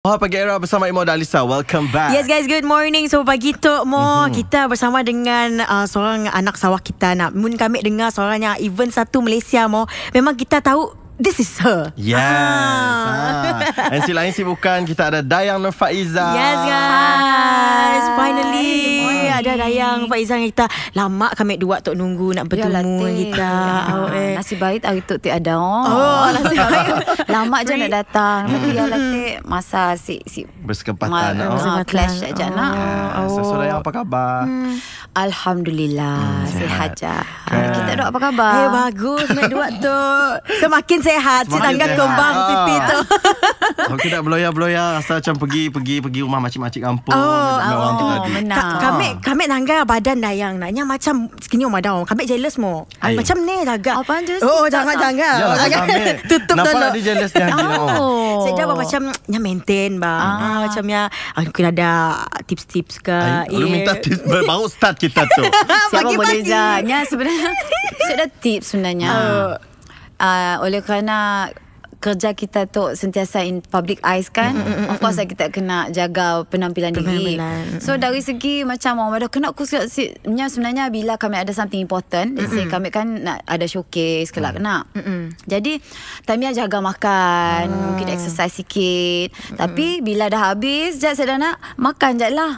Oh, pagi era bersama Imo dan Alisa. Welcome back. Yes guys, good morning. So pagi tu kita bersama dengan seorang anak sawah kita. Mun kami dengar suaranya event satu Malaysia memang kita tahu this is her. Yes. Dan si lain bukan, kita ada Dayang Nurfaiza. Yes guys, finally ada Dayang Nurfaiza yang kita lama kami dua tok nunggu nak bertemu kita. Nasib baik hari tu tiada. Nasib baik. Lama je nak datang. Tapi ya latih masa si bersekempatan. Clash aja nak. So Dayang, apa khabar? Alhamdulillah, sihat je. Kita duk apa khabar? Bagus nak dua tu. Semakin sehat. Sedangkan kembang pipi tu. Aku tak beloya-beloya, rasa macam pergi rumah makcik-makcik kampung. Orang tu tadi. Kami nangga badan Dayang naknya macam segini madam. Kami jealous mo. Macam ni agak. Apa jealous? Jangan. Tutup dulu. Nampak dia jealous dia. Sejak macam nya maintain bang. Macamnya aku ada tips-tips ke. Lu minta tips baru start kita tu. Siapa boleh janya sebenarnya. Sudah tips sebenarnya. Oleh kerana kerja kita tu sentiasa in public eyes kan. Of course kita kena jaga penampilan diri. So dari segi macam orang pada kena sebenarnya bila kami ada something important, let's say kami kan nak ada showcase kelak kena. Jadi Tamia jaga makan, mungkin exercise sikit. Tapi bila dah habis, saya dah nak makan je lah.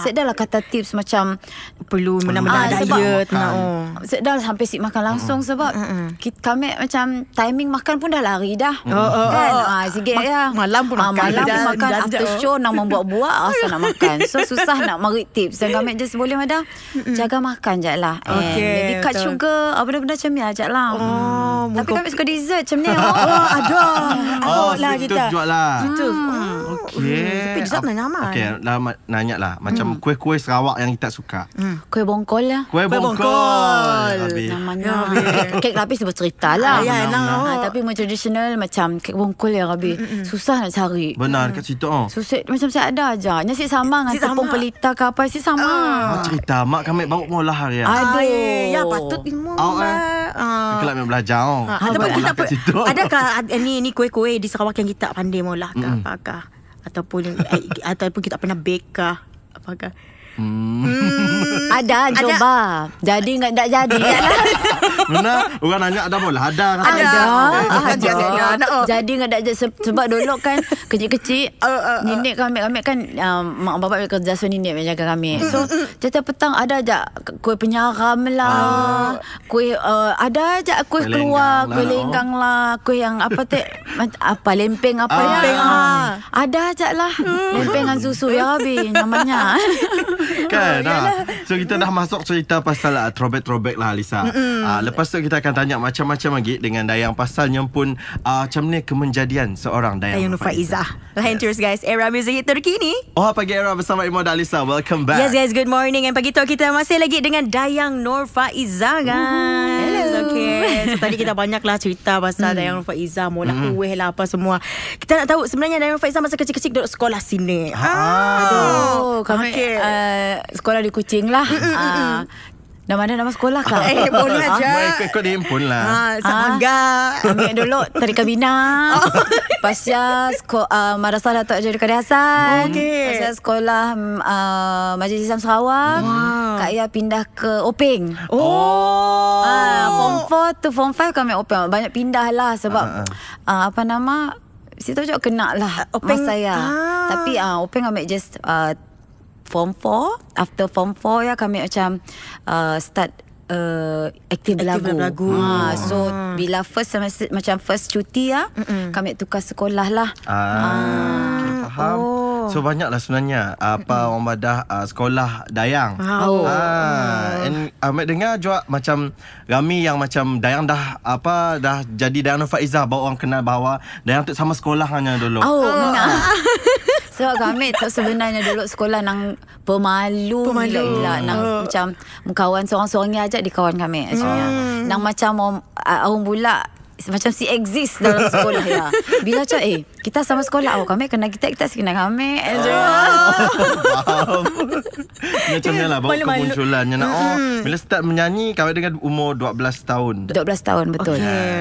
Saya dah lah kata tips macam perlu benar-benar diet. Saya dah sampai sip makan langsung sebab kami macam timing makan pun dah lari dah. Kan? Sikit ya. Malam pun makan. Malam pun makan. After show nak membuat-buat, asal nak makan. So susah nak bagi tips. Dan kami just boleh madam jaga makan je lah. Maybe cut sugar, benda-benda macam ni ajak lah. Tapi kami suka dessert macam ni. Ada. Lah kita. Jual lah. Tapi dessert nak nyaman. Nanya lah. Macam kuih-kuih Sarawak yang kita suka. Kuih bongkol lah. Kuih bongkol. Namanya. Kek lapis bercerita lah. Tapi tradisional macam kek bongkol ya Rabi. Susah nak cari. Benar kat situ. Susah macam saya ada aja. Nasi sama dengan tepung pelita ke apa si sama. Cerita mak kami bawa molah hari. Aduh. Ya patut ilmu. Kelak memang belajar. Adakah ni kuih-kuih di Sarawak yang kita pandai molah ke apakah? Ataupun kita pernah bake ke apakah? Ada coba. Jadi enggak jadi. Benar. Orang nanya ada bola. Ada. Jadi enggak ada sebab dulu kan kecil-kecil nenek kami kan mak bapak kerja so nenek menjaga kami. So setiap petang ada aja kuih penyaram lah. Kuih ada aja kuih keluar, kuih lenggang lah, kuih yang apa lempeng apa ya. Ada aja lah. Lempeng dengan susu ya Abi namanya. Kan so kita dah masuk cerita pasal throwback lah Alisa. Lepas tu kita akan tanya macam-macam lagi dengan Dayang pasalnya pun macam ni kemenjadian seorang Dayang Nurfaiza. Lain terus guys, era muzik terkini. Pagi era bersama Imo dan Alisa. Welcome back. Yes guys, good morning. And pagi tu kita masih lagi dengan Dayang Nurfaiza guys. Hello. Okay. So tadi kita banyaklah cerita pasal Dayang Nurfaiza, molah kuih lah apa semua. Kita nak tahu sebenarnya Dayang Nurfaiza masa kecil-kecil duduk sekolah sini. Kami sekolah di Kuching lah. Nama sekolah kah? Boleh aja. Ikut dia himpun lah. Samangga. Ambil dulu Tariqah Bina. Pasal Madrasah Datuk Jadi Kadir Hassan. Pasal sekolah Majlis Islam Sarawak. Kak Ia pindah ke Openg. Form 4 to Form 5 kami Openg. Banyak pindah lah sebab apa nama situ juga kena lah Openg saya. Tapi Openg ambil just Form 4. After Form 4 ya kami macam start aktif berlagu. So bila first semester, macam first cuti ya, kami tukar sekolah lah. Faham. So banyaklah sebenarnya apa orang badah sekolah Dayang. And Ahmed dengar juga macam Rami yang macam Dayang dah jadi Dayang Nurfaiza, bawa orang kenal bahawa Dayang tu sama sekolah hanya dulu. Benar. Sebab kami tak sebenarnya dulu sekolah nang pemalu gila nang macam kawan seorang-seorang ni ajak di kawan kami sebenarnya. Nang macam orang pula macam si exist dalam sekolah ya. Bila macam kita sama sekolah, kami kenal kita kenal kami. Faham. Macam ni lah bawa kemunculannya nak. Bila start menyanyi kami dengan umur 12 tahun. 12 tahun betul.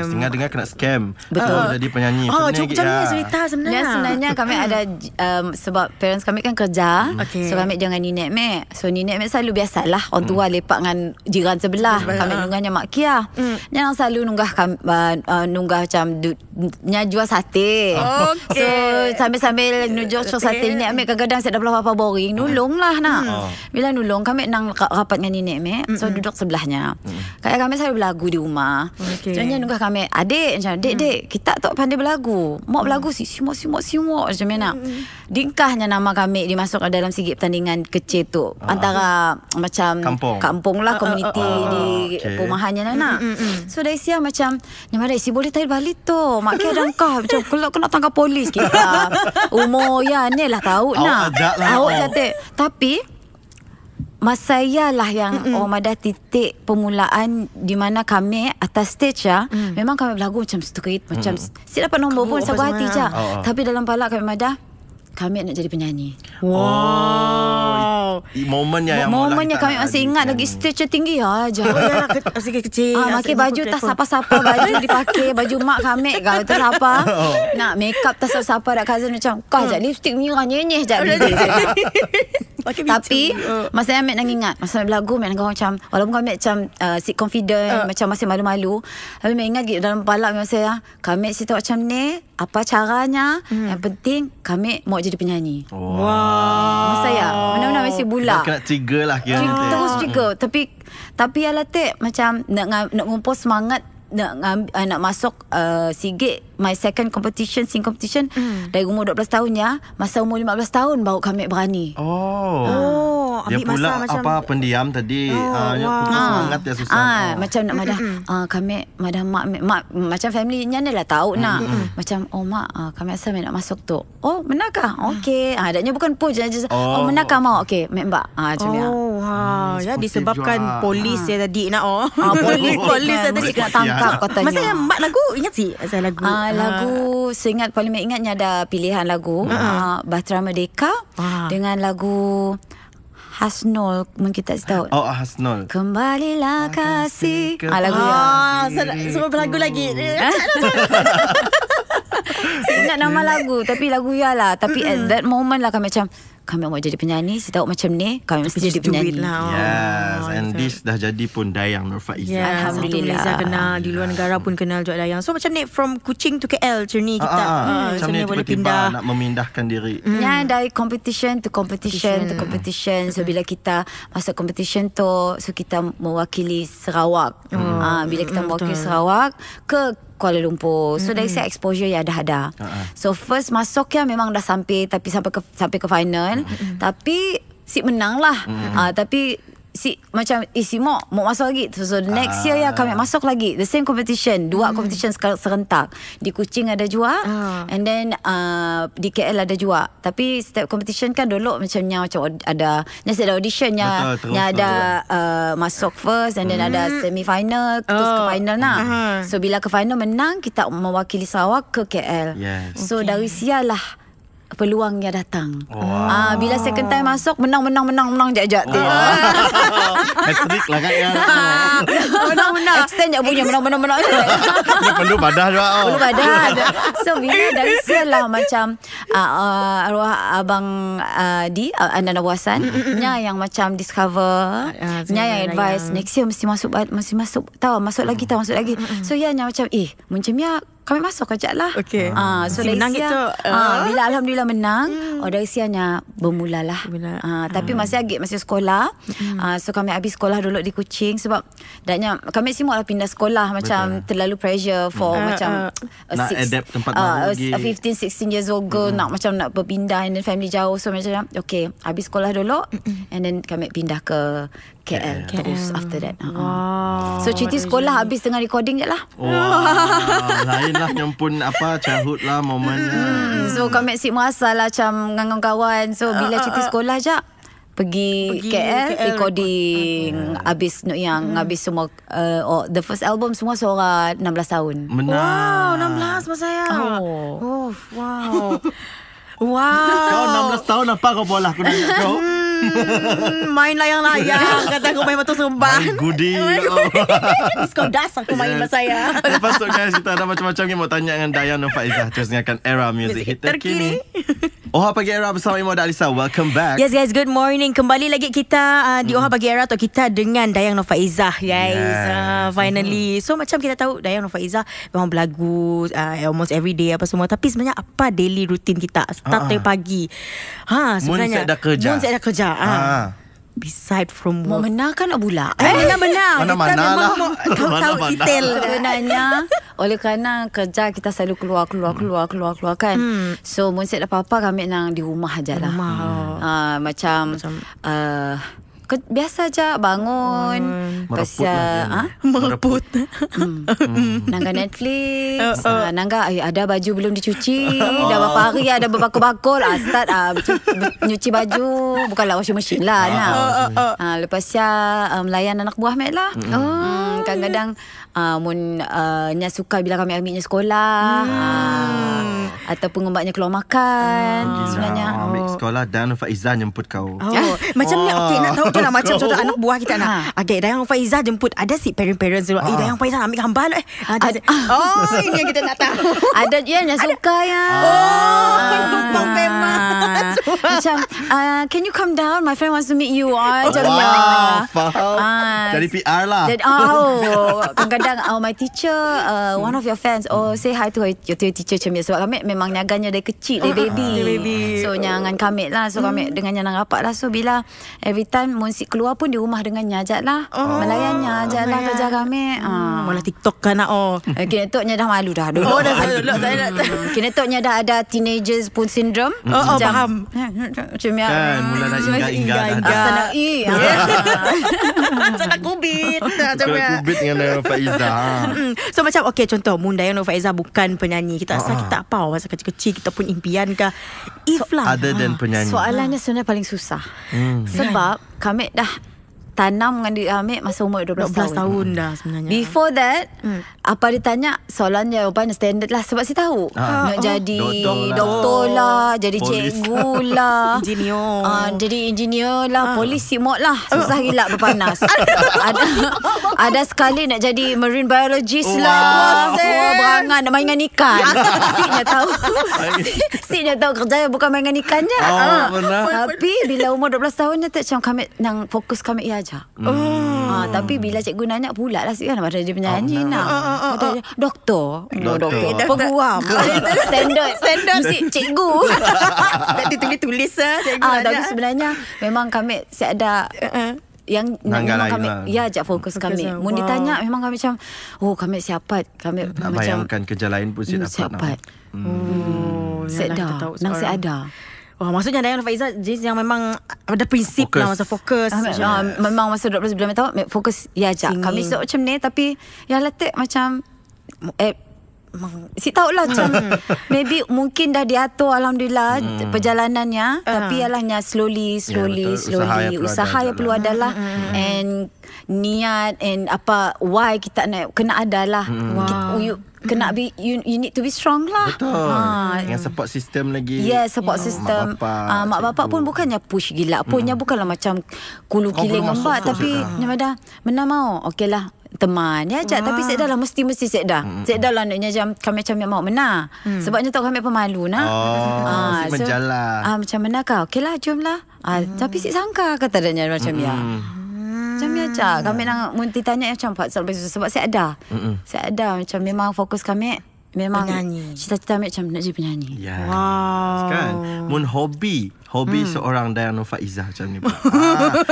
Dengar kena scam. Betul. Jadi penyanyi. Macam ni cerita sebenarnya. Sebenarnya kami ada sebab parents kami kan kerja. So kami jangan nenek mek. So nenek mek selalu biasalah orang tua lepak dengan jiran sebelah. Kami nunggahnya Mak Kia. Yang selalu nunggah macam nya jual sate. So sambil nujuk sate nenek mek kadang-kadang saya dah apa boring nulung lah nak. Bila nulung kami nang rapat dengan nenek mek. So duduk sebelahnya. Kayak kami selalu berlagu di rumah. Contohnya nunggah kami adik macam dek kita tak pandai berlagu. Mak berlagu simok macam mana. Dingkahnya nama kami dimasuk dalam sikit pertandingan kecil tu antara macam kampung lah komuniti di perumahannya nak. So dari siang macam nyamada si boleh tarik balik tu. Mak Kia dangkah macam kalau kena tangkap polis kita. Umur ya ni lah tahu nak. Awak jatuh. Tapi masa ialah yang Madah titik permulaan di mana kami atas stage memang kami berlagu macam street macam si dapat nombor pun sabar hati je. Tapi dalam palak kami Madah kami nak jadi penyanyi. Wow. Momennya kami masih ingat lagi stage tinggi aja. Masih kecil. Pakai baju tak sapa-sapa, baju dipakai, baju mak kami kau tu apa? Nak make up tak sapa dak cousin macam kau ajak lipstick merah nyenyeh jap. Tapi masa Amek nang ingat masa berlagu Amek nang macam walaupun kami macam si confident macam masih malu-malu, tapi Amek ingat dalam kepala saya kami si tahu macam ni apa caranya. Yang penting kami mau jadi penyanyi. Masa ya mana-mana masih bulat kena trigger lah kira terus trigger. Tapi alatik macam nak ngumpul semangat nak masuk SEA my second competition sing competition dari umur 12 tahun ya. Masa umur 15 tahun baru kami berani. Dia pula macam apa pendiam tadi semangat dia susah. Macam nak Madah kami Madah mak macam family-nya ni lah tahu nak macam mak kami asal nak masuk tu. Menakah? Okey. Adanya bukan puj je. Menakah mau. Okey, mbak. Macam ya disebabkan polis ya tadi nak polis tadi kena tangkap katanya. Masa yang mak lagu ingat sih asal lagu. Lagu seingat paling ingatnya ada pilihan lagu Bahtera Merdeka dengan lagu Hasnol, mungkin tak tahu. Hasnol. Kembalilah kasih. Lagu semua berlagu lagi. Ingat nama lagu, tapi lagu ya lah. Tapi at that moment lah kami macam kami mau jadi penyanyi. Saya tahu macam ni kami mesti jadi penyanyi lah. Yes. And this dah jadi pun Dayang Nur Faiza. Alhamdulillah. Kenal di luar negara pun kenal juga Dayang. So macam ni from Kuching to KL journey kita. Macam ni boleh pindah nak memindahkan diri. Dari competition to competition. So bila kita masuk competition tu, so kita mewakili Sarawak. Bila kita mewakili Sarawak ke Kuala Lumpur. So dari saya exposure ya dah ada. So first masuk ya memang dah sampai ke final. Tapi si menang lah. Tapi si macam si mau masuk lagi. So the next year ya kami masuk lagi the same competition, dua competition serentak. Di Kuching ada juga and then di KL ada juga. Tapi setiap competition kan dulu macamnya macam ada ada auditionnya, ada masuk first and then ada semi final terus ke final nak. So bila ke final menang kita mewakili Sarawak ke KL. So dari sialah peluangnya datang. Bila second time masuk menang jap-jap. Hat-trick lah kan ya. Menang. Extend je punya menang. Dia perlu badah juga. Perlu badah. So bila dari sialah macam arwah abang di Andana Buasan nya yang macam discover, nya yang advice next year mesti masuk masuk lagi. So ya nya macam macam ya kami masuk kejap lah. So dari menang itu bila Alhamdulillah menang, dari sianya bermulalah. Tapi masih sekolah. So kami habis sekolah dulu di Kuching sebab kami semua lah pindah sekolah macam terlalu pressure for macam nak adapt tempat baru lagi. 15-16 years old girl nak berpindah and then family jauh. So macam habis sekolah dulu and then kami pindah ke KL terus after that. So cuti sekolah habis tengah recording je lah. Lain lah nyempun childhood lah momennya. So kami merasa lah macam dengan kawan. So bila cuti sekolah je pergi KL recording. Habis habis semua the first album semua suara 16 tahun. Wow, 16 masa saya. Oh, wow. Wow. Kau 16 tahun apa kau bola aku nak kau? Main layang-layang. Kata aku main batu seremban. Main gudi. Disco das aku main masa saya. Lepas tu guys, kita ada macam-macam yang mau tanya dengan Dayang Nur Faizah. Terus dengarkan Era Music Hit terkini. Oha Pagi Era bersama Imo dan Alisa. Welcome back. Yes guys, good morning. Kembali lagi kita di Oha Pagi Era atau kita dengan Dayang Nur Faizah guys. Finally. So macam kita tahu Dayang Nur Faizah memang berlagu almost every day apa semua. Tapi sebenarnya apa daily routine kita? Start dari pagi. Sebenarnya. Mun saya dah kerja. Beside from work. Mau benar kan nak pula? Benar-benar. Mana-mana lah. Tahu detail. Sebenarnya oleh kerana kerja kita selalu keluar kan. So mun set apa-apa kami nang di rumah aja lah. Macam biasa aja bangun, mereput. Nangga Netflix, nangga ada baju belum dicuci, dah berapa hari ada berbakul-bakul, start nyuci baju, bukanlah washing machine lah. Lepas melayan anak buah Mek lah. Kadang-kadang mun nya suka bila kami ambilnya sekolah, ataupun ngembaknya keluar makan. Sebenarnya ambil sekolah dan Faizah jemput kau. Macam ni nak tahu je lah. Macam contoh anak buah kita nak Dayang Faizah jemput. Ada si parents dulu Dayang Faizah ambil gambar ini yang kita nak tahu. Ada je yang suka ya. Memang macam can you come down, my friend wants to meet you. Jadi PR lah. Kadang-kadang my teacher, one of your fans, say hi to your teacher macam ni. Sebab kami memang nyaganya dari kecil, dari baby. So nyangan kami lah. So kami dengan nyanang rapat lah. So bila every time musik keluar pun di rumah dengannya ajak lah. Melayannya ajak lah kerja kami. Malah TikTok kan Kinetoknya dah malu dah. Kinetoknya dah ada teenagers pun syndrome. Faham. Macam ya. Kan mula dah ingat-ingat. Sangat kubit. Kubit dengan Faizah. So macam contoh Dayang Nur Faizah bukan penyanyi. Kita rasa kita apa masa kecil-kecil kita pun impian ke if lah other than penyanyi. Soalannya sebenarnya paling susah. Sebab kami dah tanam dengan diri kami masa umur 12 tahun dah sebenarnya. Before that, apa ditanya, soalan jawapan standard lah. Sebab saya tahu nak jadi doktor lah, jadi cikgu lah, jadi engineer lah, polisi mod lah. Susah gila berpanas. Ada sekali nak jadi marine biologist lah. Berangan nak main dengan ikan. Siknya tahu kerja bukan main dengan ikan je. Tapi bila umur 12 tahun dia tak macam kami nang fokus kami aja. Tapi bila cikgu nanya pula lah sikit kan pada dia penyanyi nak. Doktor. Peguam. Standard mesti cikgu. Tak ditulis-tulis cikgu. Tapi sebenarnya memang kami ada yang memang kami ajak fokus kami. Mun ditanya memang kami macam kami siapa? Kami nak macam bayangkan kerja lain pun siapa. Nang saya ada. Maksudnya Dayang Nur Faizah jenis yang memang ada prinsip lah masa fokus. Memang masa 12 bulan tahu fokus ajak. Kami so macam ni tapi yang letak macam si tahulah macam maybe mungkin dah diatur alhamdulillah perjalanannya, tapi ialahnya slowly usaha yang perlu adalah and niat and apa why kita nak kena adalah kena you need to be strong lah. Betul. Dengan support system lagi. Support system. Mak bapak pun bukannya push gila pun. Bukanlah macam kulu kiling lembat. Tapi dah mana mau. Okey lah. Teman ya ajak. Tapi saya dah lah mesti saya dah lah naknya kami macam mau menang. Sebabnya tak kami pemalu nak. Menjalan. Macam mana kau? Okey lah jom lah. Tapi si sangka kata dia macam ya. Macam biasa kami nak ditanya macam sebab saya ada macam memang fokus kami memang penyanyi. Cita-cita kami macam nak jadi penyanyi. Wow. Kan mun hobi seorang Dayang Nur Faizah macam ni.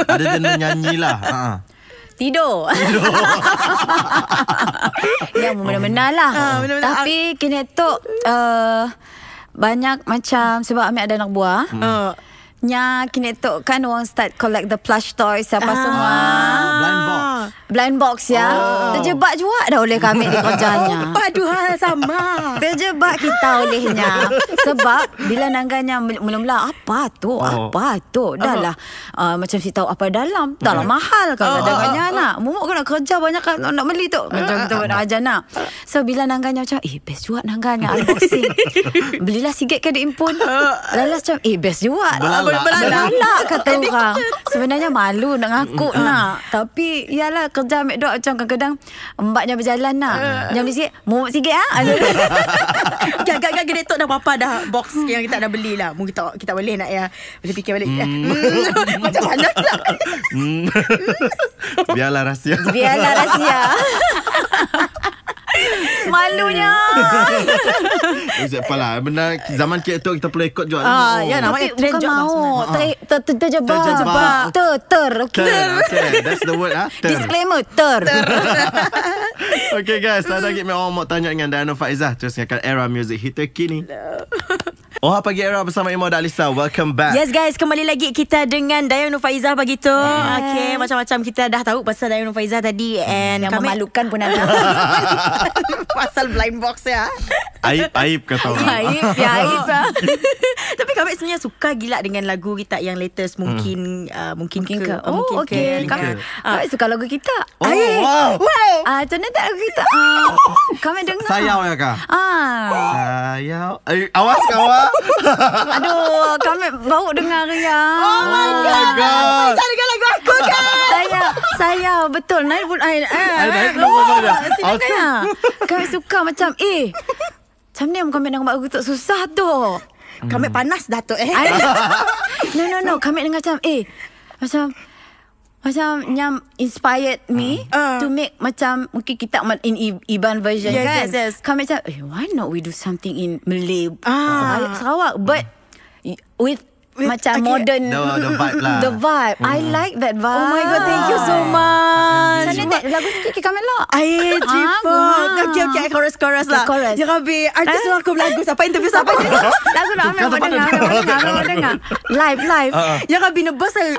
Ada dan menyanyi lah. Tidur. Ya benar-benar lah. Tapi kini tu banyak macam sebab kami ada anak buah. Nya kini tu kan orang start collect the plush toys apa semua. Blind box. blind box ya. Terjebak juga dah oleh kami di kerjanya. Padu hal sama. Terjebak kita olehnya. Sebab bila nangganya mula-mula apa tu? Dah lah macam si tahu apa dalam. Dah lah mahal kalau dengannya nak. Mumuk kena kerja banyak kan nak beli tu. Macam kita nak ajar nak. So bila nangganya macam best juga nangganya unboxing. Belilah sikit ke diimpun. Lalas macam best juga. Belalak kata orang. Sebenarnya malu nak ngaku nak. Tapi yalah kerja ambil duk macam kadang-kadang mbaknya berjalan nak. Jangan beli sikit. Mumuk sikit Agak-agak gede tok dah papa dah box yang kita dah beli lah. Mungkin kita boleh nak ya. Boleh fikir balik. Macam mana tak? Biarlah rahsia. Malunya. Apalah, benar zaman kita kita perlu ikut juga. Ya namanya trend bukan job mau. Terjebak. Okay, that's the word Disclaimer Okay guys, ada lagi orang mau tanya dengan Dayang Nur Faizah. Terus dengan Era Music Hit Terkini. Pagi Era bersama Imo dan Alisa. Welcome back. Yes guys, kembali lagi kita dengan Dayang Nur Faizah pagi tu. Okay, macam-macam kita dah tahu pasal Dayang Nur Faizah tadi. And yang memalukan pun ada. Pasal blind box ya. Aib kata orang. Aib lah. Tapi kami sebenarnya suka gila dengan lagu kita yang latest. Mungkin ke. Okay. Kami suka lagu kita. Wow. Macam mana tak lagu kita? Kami dengar. Sayau ya kak? Sayau. Awas kawan. Aduh, kami baru dengar ya. Oh my god. Saya dengar lagu aku kan. Sayau betul. Naik pun Naik belum dah. Kami suka macam macam ni kami nak buat lagu tu susah tu. Kami panas dah tu No. Kami dengar macam macam yang inspired me to make macam mungkin kita in Iban version kan. Yes. Kami macam why not we do something in Malay Sarawak but with macam modern the vibe lah. The vibe. I like that vibe. Oh my god, thank you so much. Sana tak lagu sikit kami lah. Okay, chorus lah. Ya Rabbi, artis aku berlagu. Siapa interview siapa ni? Lagu nak ambil dengar. Live. Ya Rabbi nebus saya.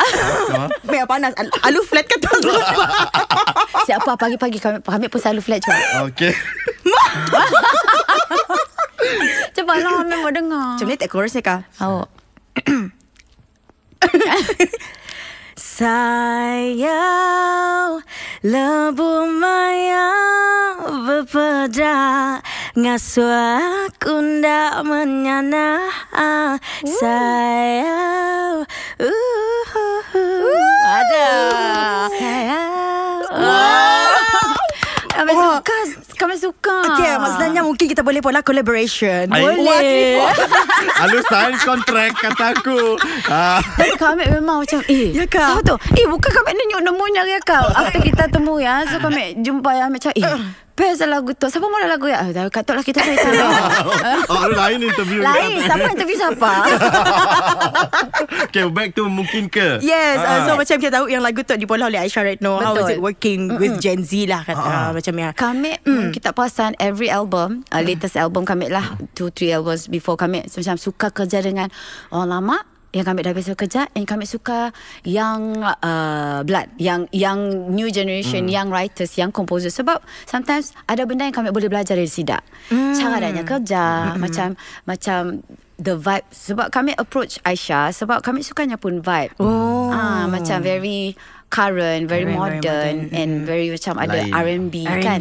Biar panas. Alu flat kata. Siapa pagi-pagi kami pun selalu flat juga. Okay. Cepatlah kami mau dengar. Macam ni tak chorusnya kah? Sayau lebu maya berpeda ngasuh aku ndak menyana sayau ada sayau Kami suka. Okay, maksudnya mungkin kita boleh pula collaboration. Boleh. Alu sign contract kataku. Tapi kami memang macam ya kak. Siapa tu? Bukan kami nemunya ya kak. After kita temu ya, so kami jumpa ya macam best lagu tu. Siapa mana lagu ya? Katutlah kita cerita. Lain interview. Lain. Siapa interview siapa? Okay, back to mungkin ke. Yes. So macam kita tahu yang lagu tu dipolah oleh Aisha Retno. How is it working with Gen Z lah kata macam ya. Kami kita perasan every album, latest album kami lah 2-3 albums before kami macam suka kerja dengan orang lama yang kami dah biasa kerja, and kami suka yang blood, yang new generation, young writers, young composers. Sebab sometimes ada benda yang kami boleh belajar dari sidak. Cara adanya kerja, macam the vibe. Sebab kami approach Aisyah sebab kami sukanya pun vibe. Macam very current, very modern and very macam ada R&B kan.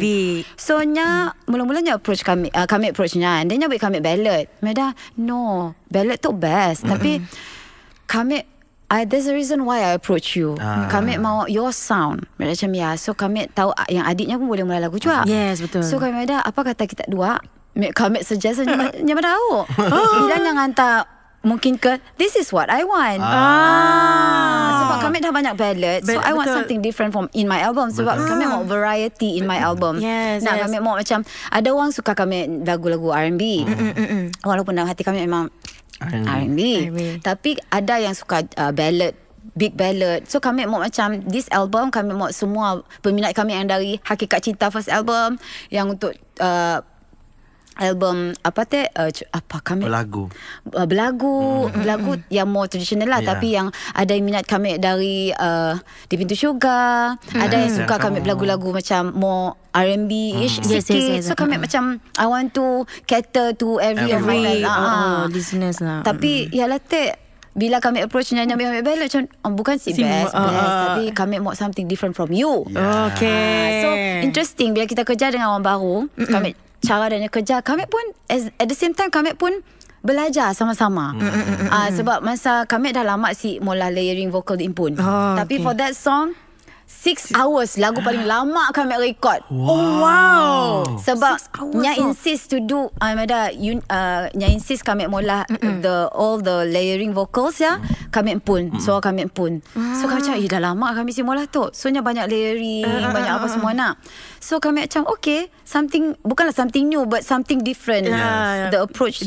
So nya mula-mulanya approach kami approachnya, and then buat kami ballad. Meda no, ballad tu best. Tapi kami there's a reason why I approach you. Kami mau your sound macam ya. So kami tahu yang adiknya pun boleh mulai lagu juga. Yes, betul. So kami ada apa kata kita dua, kami suggest nyama tahu. Bila yang hantar mungkin ke this is what I want. Sebab kami dah banyak ballad, so I want something different from in my album. Sebab kami mau variety in my album. Kami mau macam ada orang suka kami lagu-lagu R&B. Walaupun dalam hati kami memang R&B. Tapi ada yang suka ballad, big ballad. So kami mau macam this album, kami mau semua peminat kami yang dari Hakikat Cinta first album, yang untuk album apa kami berlagu yang more traditional lah, tapi yang ada yang minat kami dari Di Pintu Syurga, ada yang suka kami lagu-lagu macam more R&B-ish sikit. So kami macam I want to cater to every listeners lah. Tapi ya lah bila kami approach nyanyi ambil ballad macam bukan best, tapi kami mau something different from you. Okay. So interesting bila kita kerja dengan orang baru, kami cara dia kerja, kami pun at the same time kami pun belajar sama-sama. Sebab masa kami dah lama mula layering vocal di Impun. Tapi for that song 6 hours lagu paling lama kami record. Wow. Sebab nya insist to do nya insist kami mula all the layering vocals ya. Kami pun so kami pun. So kami macam dah lama kami mula tu. So nya banyak layering, banyak apa semua nak. So kami macam okay, bukanlah something new but something different. The approach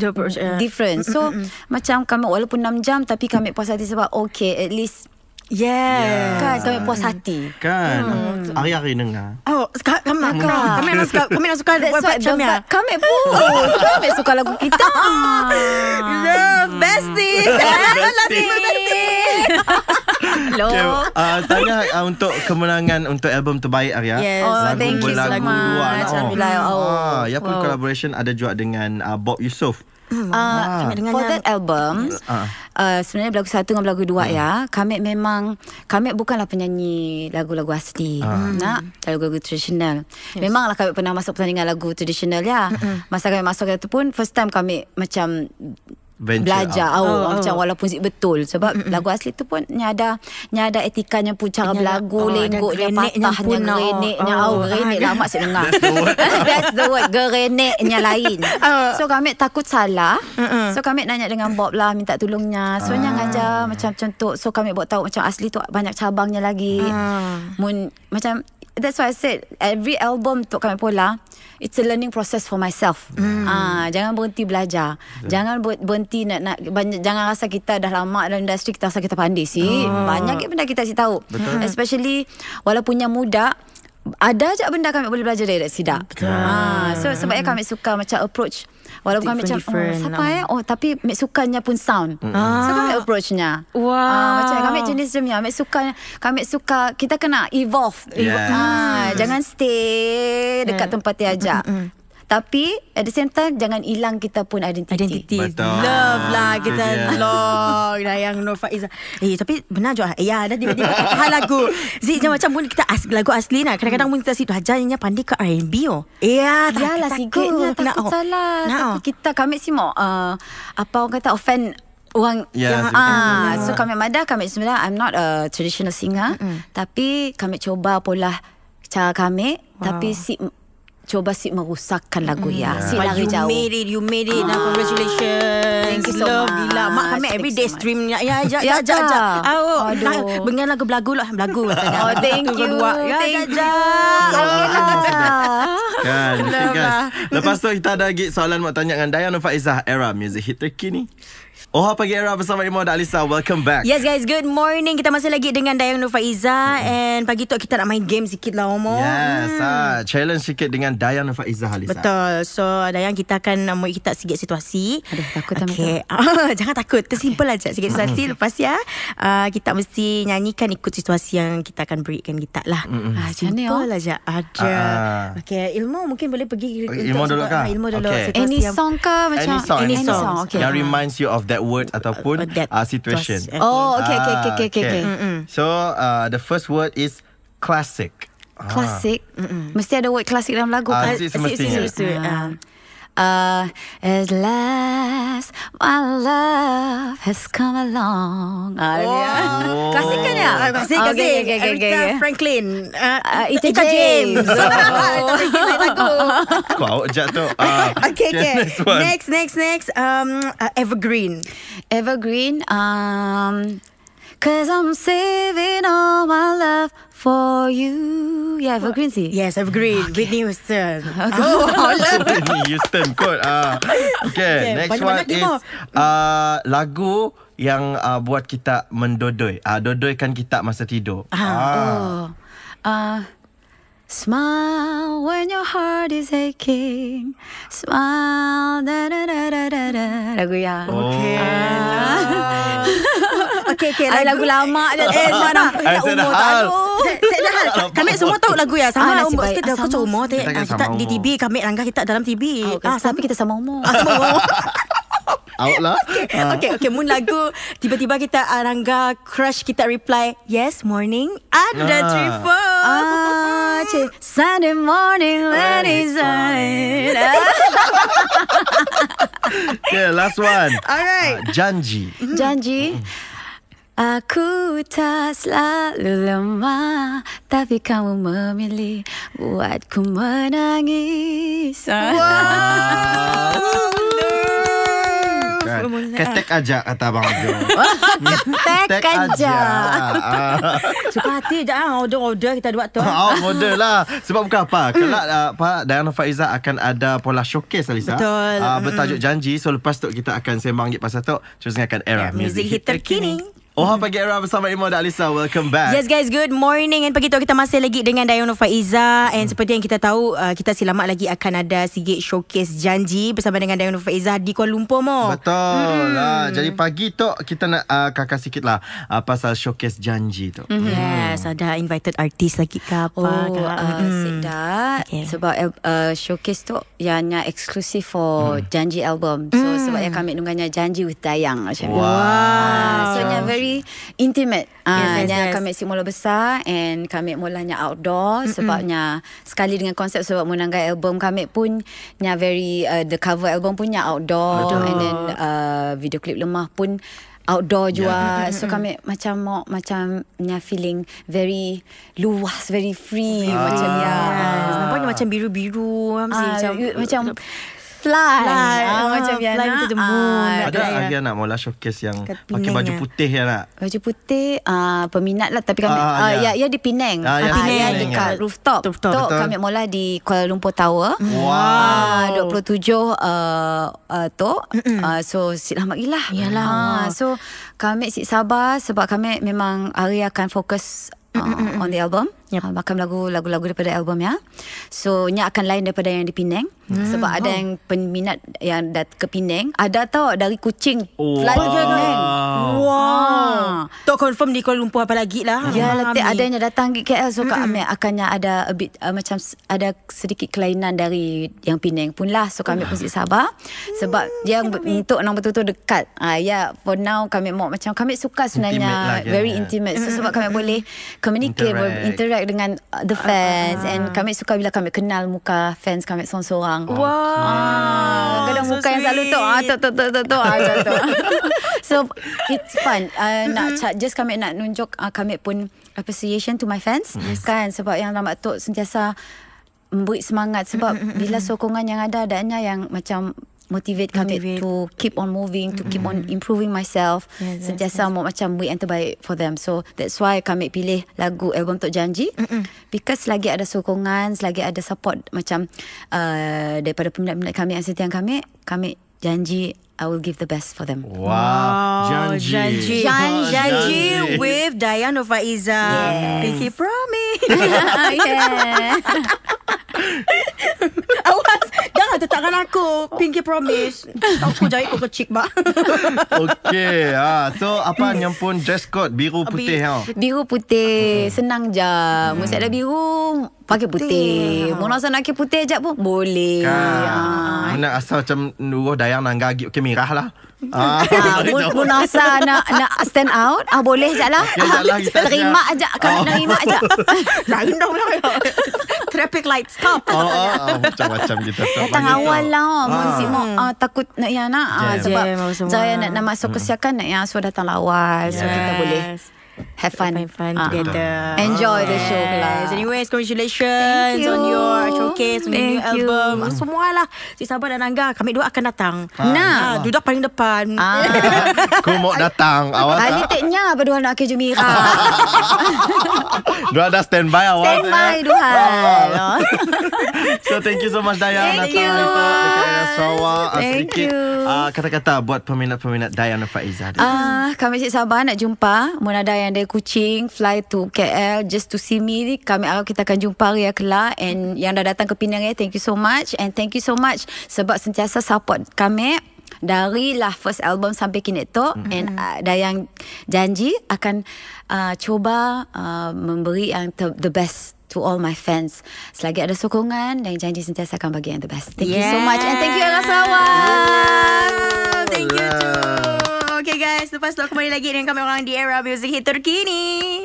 different. So macam kami walaupun 6 jam tapi kami puas hati sebab okay, at least kan kami puas hati kan. Hari-hari dengar. Kami nak suka buat macamnya. Kami pun kami suka lagu kita. Love bestie. Tanya untuk kemenangan untuk album terbaik Arya. Thank you so much. Alhamdulillah. Ya pun collaboration ada juga dengan Bob Yusof. For that album sebenarnya lagu 1 dengan lagu 2 ya, kami bukanlah penyanyi lagu-lagu asli, lagu-lagu tradisional. Memanglah kami pernah masuk pertandingan lagu tradisional ya. Masa kami masuk itu pun first time kami macam belajar macam walaupun betul sebab lagu asli tu pun ada etikanya pun, cara berlagu, lenggoknya, patahnya, gereneknya. Gerenek lama saya dengar. That's the word, gereneknya lain. So kami takut salah. So kami nanya dengan Bob lah, minta tolongnya. So nya ngajar macam contoh. So kami buat tahu macam asli tu banyak cabangnya lagi. Macam that's why I said every album untuk kami pula it's a learning process for myself. Jangan berhenti belajar. Jangan berhenti nak jangan rasa kita dah lama dalam industri kita rasa kita pandai sih. Banyak benda kita tahu. Especially walaupun yang muda, ada je benda kami boleh belajar dari sidak. So sebabnya kami suka macam approach. Walaupun kami macam siapa tapi mek sukanya pun sound. So kami approachnya. Macam kami jenis demnya kami suka kita kena evolve. Jangan stay dekat tempat dia aja. Tapi at the same time jangan hilang kita pun identiti. Love lah kita long Dayang Nur Faizah. Tapi benar juga dah tiba-tiba hal lagu Zik macam pun kita lagu asli nak. Kadang-kadang pun kita situ hajanya pandai ke R&B Yalah sikitnya takut salah. Tapi kami mau apa orang kata offend orang so kami sebenarnya I'm not a traditional singer, tapi kami coba pula cara kami, tapi coba merusakkan lagu lari jauh. You made it. Now congratulations. Thank you so much. Gila mak kami everyday stream dengan lagu belagu lah. Thank you. Kan. Lepas tu kita ada lagi soalan nak tanya dengan Dayang Nur Faizah, era music hit terkini. Pagi era bersama Imo dan Alisa. Welcome back. Yes guys, good morning. Kita masih lagi dengan Dayang Nur Faizah. And pagi tu kita nak main game sikit lah Omo. Yes, challenge sikit dengan Dayang Nur Faizah, Alisa. Betul. So Dayang, kita akan mau kita sikit situasi. Aduh, takut okay. Jangan takut, tersimple aja sikit situasi. Lepas kita mesti nyanyikan ikut situasi yang kita akan berikan kita lah. Simple aja. Ada. Okay, Ilmu mungkin boleh pergi Ilmu dulu kah? Ilmu dulu. Okay. Any song kah? Any song. Okay. Yang reminds you of that word ataupun situation. Okay. So the first word is classic. Classic. Mesti ada word classic dalam lagu kan? Semestinya. At last my love has come along. Klasik kan ya? Klasik. Aretha Franklin, Ita James. Kau awak jatuh. Okay. Next. Evergreen. Cause I'm saving all my love for you. Evergreen sih. Yes, Evergreen. Okay. Whitney Houston. Whitney Houston kot. Okay, next one is lagu yang buat kita mendodoi. Dodoikan kita masa tidur. Smile when your heart is aching. Smile. Da, da, da, da, da, da. Lagu ya. Okay, Lagu lama je. Semua nampak umur tak ada. Saya dah kami semua tahu lagu ya. Sama lah umur. Kita dah umur. Kita di TV, kami Rangga kita dalam TV. Tapi kita sama umur. Out lah. Okay. Mun lagu tiba-tiba kita Rangga crush, kita reply yes morning ada triple. Sunday morning when it's sunny. Okay, last one. Alright. Janji. Aku tak selalu lemah, tapi kamu memilih buatku menangis. Ketek aja kata Abang Jo. Ketek aja. Suka hati je order kita buat tu. Order lah. Sebab bukan apa. Kelak Dayang Nurfaiza akan ada pola showcase Alisa. Betul. Bertajuk Janji. So lepas tu kita akan sembang pasal tu. Terus dengarkan Era Music Hit Terkini. Pagi Era bersama Imo dan Alisa. Welcome back. Yes guys, good morning. And pagi tu kita masih lagi dengan Dayang Nurfaiza. And seperti yang kita tahu, kita selamat lagi akan ada sikit showcase Janji bersama dengan Dayang Nurfaiza di Kuala Lumpur mo. Betul. Jadi pagi tu kita nak kakak sikit lah pasal showcase Janji tu. Yes, ada invited artis lagi ke apa? Sedap. Okay. Sebab showcase tu yang eksklusif for Janji album. So sebab yang kami nunggunya Janji with Dayang macam ni. Wow. So yang very intimate. Yes. Kami si mula besar and kami mulanya outdoor sebabnya sekali dengan konsep sebab menanggai album kami pun nya very the cover album punya outdoor. Betul. And then video klip lemah pun outdoor juga. So kami macam nya feeling very luas, very free macam ya. Nampaknya macam biru-biru macam fly. Macam fly to the moon. Ada lagi nak mula showcase yang pakai baju putih ya nak? Baju putih peminat lah tapi kami ya di Penang. Ya dekat rooftop. Kami mula di Kuala Lumpur Tower. Wow. 27 so selamat gila. Yalah. So kami sabar sebab kami memang hari akan fokus on the album. Bahkan lagu-lagu daripada album ya. So nya akan lain daripada yang di Penang. Sebab ada yang peminat yang ke Penang, ada tau dari Kuching fly ke Penang. Wow. Tu confirm di Kuala Lumpur apa lagi lah. Ya, letih adanya datang ke KL. So kami akannya ada a bit macam ada sedikit kelainan dari yang Penang pun lah. So kami pun sabar sebab yang untuk orang betul-betul dekat. Ya, for now kami mau macam kami suka sebenarnya very intimate. So sebab kami boleh communicate, interact dengan the fans and kami suka bila kami kenal muka fans kami seorang-seorang. Wow. Kadang muka yang selalu tu. So it's fun. Just kami nak nunjuk kami pun appreciation to my fans kan sebab yang lama tu sentiasa memberi semangat sebab bila sokongan yang adanya yang macam motivate kami to keep on moving, to keep on improving myself. Sentiasa mau macam buat yang terbaik for them. So that's why kami pilih lagu album Tok Janji. Because selagi ada sokongan, selagi ada support macam daripada peminat-peminat kami yang setia kami janji I will give the best for them. Wow. Janji with Dayang Nurfaiza. Pinky Promise. Awas, jangan tetakkan aku. Pinky Promise. Aku jahit kau kecik ba. Okay. So apa yang pun dress code biru putih Biru putih. Senang je. Mesti ada biru, pakai putih. Mau nak pakai putih je pun boleh. Nak asal macam Nurul Dayang nak gagip ke merah lah. Mun asa nak stand out, boleh je lah. Terima aja. Kalau terima aja. Lain dah pula. Traffic light stop. Macam-macam kita. Datang awal lah. Mun si takut nak yang nak. Sebab saya nak masuk kesiakan nak yang so datang awal. So kita boleh have fun together. Enjoy the show lah. Anyways, congratulations on your showcase, on your new album. Semualah. Si Sabah dan Angga, kami dua akan datang. Nah, duduk paling depan. Aku mau datang. Awas. Kali teknya Sayang apa Duhan nak kerja Mira. Dua dah standby awal. Standby Duhan. So thank you so much Dayang Thank you. dekat Sarawak. Thank Sedikit you. kata-kata buat peminat-peminat Dayang Nur Faizah. Kami cik sabar nak jumpa. Mun ada yang dari Kuching fly to KL just to see me, kami harap kita akan jumpa Ria kelak. And yang dah datang ke Penang, thank you so much. And thank you so much sebab sentiasa support kami dari lah first album sampai kini tu. And Dayang janji akan cuba memberi yang the best to all my fans. Selagi ada sokongan, dan janji sentiasa akan bagi yang the best. Thank you so much. And thank you Era Sarawak. Thank you too. Okay guys, lepas tu kembali lagi dengan kami orang di Era Music Hit terkini.